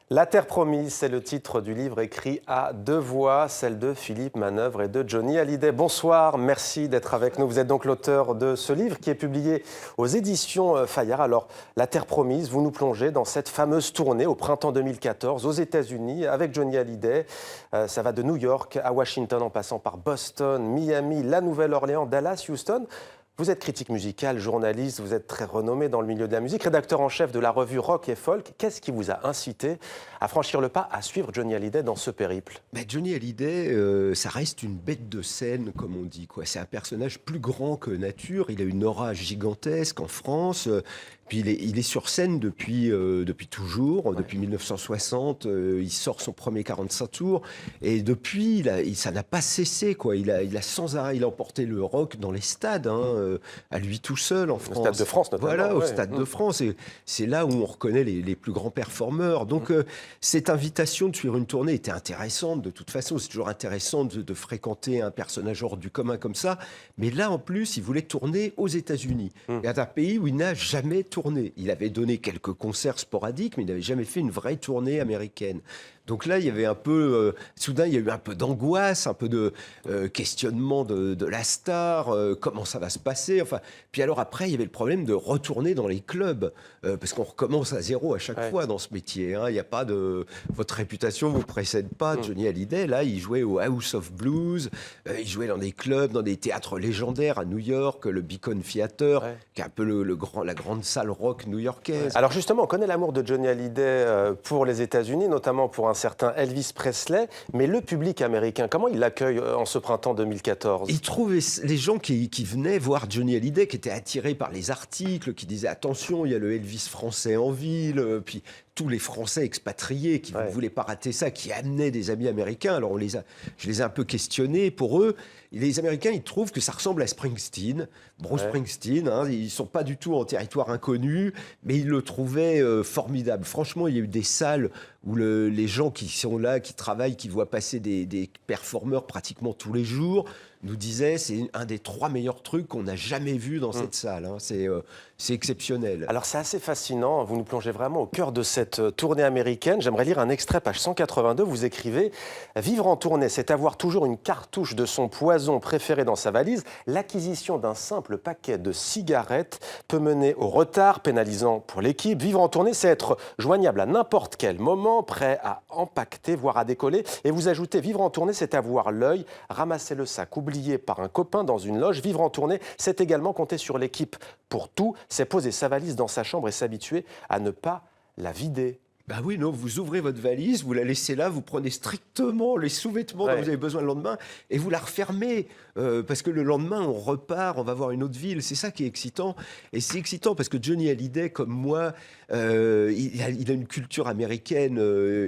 La Terre promise, c'est le titre du livre écrit à deux voix, celle de Philippe Manœuvre et de Johnny Hallyday. Bonsoir, merci d'être avec nous. Vous êtes donc l'auteur de ce livre qui est publié aux éditions Fayard. Alors, La Terre promise, vous nous plongez dans cette fameuse tournée au printemps 2014 aux États-Unis avec Johnny Hallyday. Ça va de New York à Washington en passant par Boston, Miami, la Nouvelle-Orléans, Dallas, Houston. Vous êtes critique musicale, journaliste, vous êtes très renommé dans le milieu de la musique, rédacteur en chef de la revue Rock et Folk. Qu'est-ce qui vous a incité à franchir le pas, à suivre Johnny Hallyday dans ce périple? Johnny Hallyday, ça reste une bête de scène, comme on dit, quoi. C'est un personnage plus grand que nature. Il a une aura gigantesque en France. Puis il est sur scène depuis toujours, depuis 1960. Il sort son premier 45 tours. Et depuis, ça n'a pas cessé, quoi. Il a sans arrêt, il a emporté le rock dans les stades, à lui tout seul en France. Au Stade de France, notamment. Voilà, au Stade de France. Et c'est là où on reconnaît les plus grands performeurs. Donc, cette invitation de suivre une tournée était intéressante. De toute façon, c'est toujours intéressant de fréquenter un personnage hors du commun comme ça. Mais là, en plus, il voulait tourner aux États-Unis. Il y a un pays où il n'a jamais tourné. Il avait donné quelques concerts sporadiques, mais il n'avait jamais fait une vraie tournée américaine. Donc là, il y avait un peu, soudain, il y a eu un peu d'angoisse, un peu de questionnement de la star, comment ça va se passer. Enfin, puis alors après, il y avait le problème de retourner dans les clubs, parce qu'on recommence à zéro à chaque fois dans ce métier. Il n'y a pas de, votre réputation vous précède pas. Johnny Hallyday, là, il jouait au House of Blues, il jouait dans des clubs, dans des théâtres légendaires à New York, le Beacon Theatre, qui est un peu la grande salle rock new-yorkaise. Alors justement, on connaît l'amour de Johnny Hallyday pour les États-Unis, notamment pour un certain Elvis Presley, mais le public américain, comment il l'accueille en ce printemps 2014? Il trouvait les gens qui venaient voir Johnny Hallyday, qui étaient attirés par les articles, qui disaient attention, il y a le Elvis français en ville, puis tous les Français expatriés qui ne voulaient pas rater ça, qui amenaient des amis américains. Alors je les ai un peu questionnés. Pour eux, les Américains, ils trouvent que ça ressemble à Springsteen, Bruce Springsteen. Ils ne sont pas du tout en territoire inconnu, mais ils le trouvaient formidable. Franchement, il y a eu des salles où les gens qui sont là, qui travaillent, qui voient passer des performeurs pratiquement tous les jours, nous disaient c'est un des 3 meilleurs trucs qu'on n'a jamais vu dans cette salle. C'est exceptionnel. Alors c'est assez fascinant, vous nous plongez vraiment au cœur de cette tournée américaine. J'aimerais lire un extrait, page 182, vous écrivez « Vivre en tournée, c'est avoir toujours une cartouche de son poison préféré dans sa valise. L'acquisition d'un simple paquet de cigarettes peut mener au retard, pénalisant pour l'équipe. Vivre en tournée, c'est être joignable à n'importe quel moment, prêt à empaqueter, voire à décoller. Et vous ajoutez, vivre en tournée, c'est avoir l'œil, ramasser le sac oublié par un copain dans une loge. Vivre en tournée, c'est également compter sur l'équipe pour tout. C'est poser sa valise dans sa chambre et s'habituer à ne pas la vider. » Ben oui, non, vous ouvrez votre valise, vous la laissez là, vous prenez strictement les sous-vêtements dont vous avez besoin le lendemain et vous la refermez. Parce que le lendemain, on repart, on va voir une autre ville. C'est ça qui est excitant. Et c'est excitant parce que Johnny Hallyday, comme moi, il a une culture américaine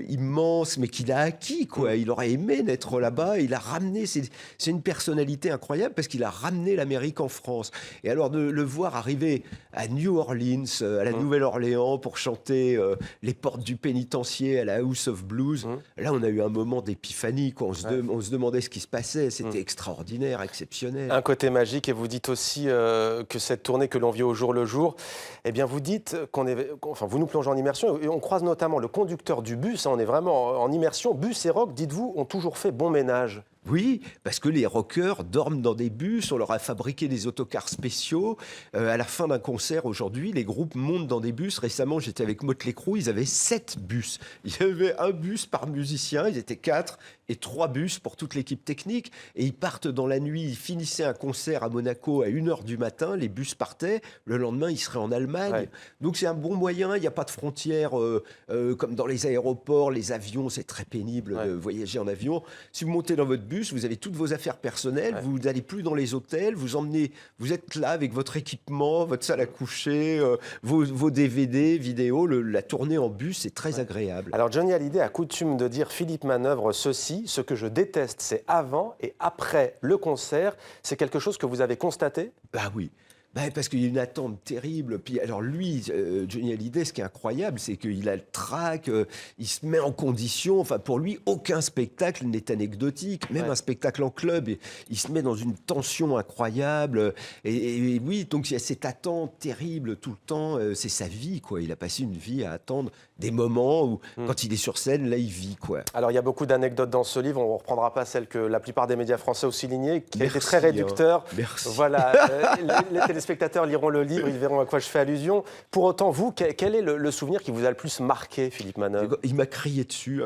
immense, mais qu'il a acquis, quoi. Il aurait aimé naître là-bas. Il a ramené, c'est une personnalité incroyable parce qu'il a ramené l'Amérique en France. Et alors de le voir arriver à New Orleans, à la Nouvelle-Orléans, pour chanter les portes du pénitencier à la House of Blues, là, on a eu un moment d'épiphanie, quoi. On se demandait ce qui se passait. C'était extraordinaire, exceptionnel. Un côté magique, et vous dites aussi que cette tournée que l'on vit au jour le jour, eh bien vous dites vous nous plongez en immersion, et on croise notamment le conducteur du bus, on est vraiment en immersion, bus et rock, dites-vous, ont toujours fait bon ménage. Oui, parce que les rockers dorment dans des bus, on leur a fabriqué des autocars spéciaux. À la fin d'un concert aujourd'hui, les groupes montent dans des bus. Récemment, j'étais avec Motley Crue, ils avaient 7 bus. Il y avait un bus par musicien, ils étaient 4, et 3 bus pour toute l'équipe technique. Et ils partent dans la nuit, ils finissaient un concert à Monaco à 1h du matin, les bus partaient, le lendemain, ils seraient en Allemagne. Donc c'est un bon moyen, il n'y a pas de frontières comme dans les aéroports, les avions, c'est très pénible de voyager en avion. Si vous montez dans votre bus, vous avez toutes vos affaires personnelles, vous n'allez plus dans les hôtels, vous êtes là avec votre équipement, votre salle à coucher, vos DVD, vidéos, la tournée en bus, c'est très agréable. Alors Johnny Hallyday a coutume de dire Philippe Manœuvre ceci, ce que je déteste c'est avant et après le concert, c'est quelque chose que vous avez constaté? Ah oui. Parce qu'il y a une attente terrible. Puis alors lui, Johnny Hallyday, ce qui est incroyable, c'est qu'il a le trac, il se met en condition. Enfin, pour lui, aucun spectacle n'est anecdotique. Même un spectacle en club, il se met dans une tension incroyable. Et oui, donc il y a cette attente terrible tout le temps. C'est sa vie, quoi. Il a passé une vie à attendre des moments où, quand il est sur scène, là, il vit, quoi. Alors, il y a beaucoup d'anecdotes dans ce livre. On ne reprendra pas celle que la plupart des médias français ont soulignée, qui a été très réducteur. Merci. Voilà, les téléspectateurs liront le livre, ils verront à quoi je fais allusion. Pour autant, vous, quel est le souvenir qui vous a le plus marqué, Philippe Manœuvre? Il m'a crié dessus.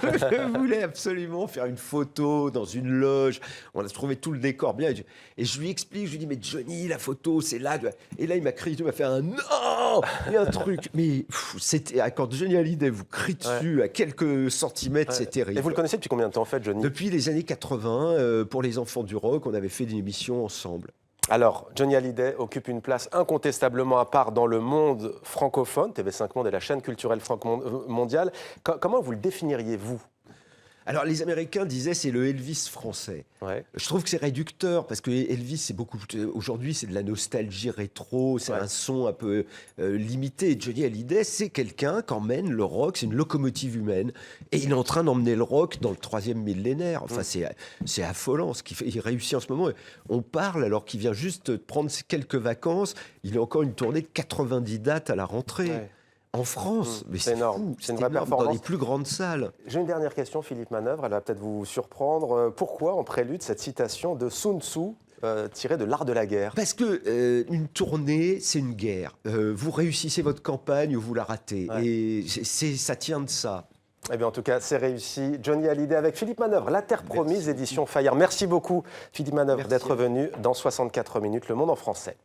Je voulais absolument faire une photo dans une loge. On a trouvé tout le décor bien. Et je lui explique, je lui dis, mais Johnny, la photo, c'est là. Et là, il m'a crié, il m'a fait un non, il y a un truc. Mais c'était quand Johnny Hallyday vous crie dessus à quelques centimètres, c'est terrible. Et vous le connaissez depuis combien de temps, en fait, Johnny? Depuis les années 80, pour les enfants du rock, on avait fait une émission ensemble. Alors, Johnny Hallyday occupe une place incontestablement à part dans le monde francophone. TV5 Monde est la chaîne culturelle mondiale. Comment vous le définiriez, vous? Alors, les Américains disaient c'est le Elvis français. Ouais. Je trouve que c'est réducteur parce que Elvis, c'est beaucoup. Aujourd'hui, c'est de la nostalgie rétro, c'est un son un peu limité. Johnny Hallyday, c'est quelqu'un qui emmène le rock, c'est une locomotive humaine. Et il est en train d'emmener le rock dans le 3e millénaire. Enfin, c'est affolant ce qu'il fait. Il réussit en ce moment. On parle alors qu'il vient juste prendre quelques vacances. Il a encore une tournée de 90 dates à la rentrée. Ouais. En France, mais c'est énorme. C'est une vraie performance. Dans les plus grandes salles. J'ai une dernière question, Philippe Manœuvre. Elle va peut-être vous surprendre. Pourquoi, en prélude, cette citation de Sun Tzu tirée de l'art de la guerre? Parce que une tournée, c'est une guerre. Vous réussissez votre campagne ou vous la ratez. Ouais. Et ça tient de ça. Eh bien, en tout cas, c'est réussi. Johnny Hallyday avec Philippe Manœuvre, La Terre Promise, édition Fayard. Merci beaucoup, Philippe Manœuvre, d'être venu dans 64 minutes, Le Monde en français.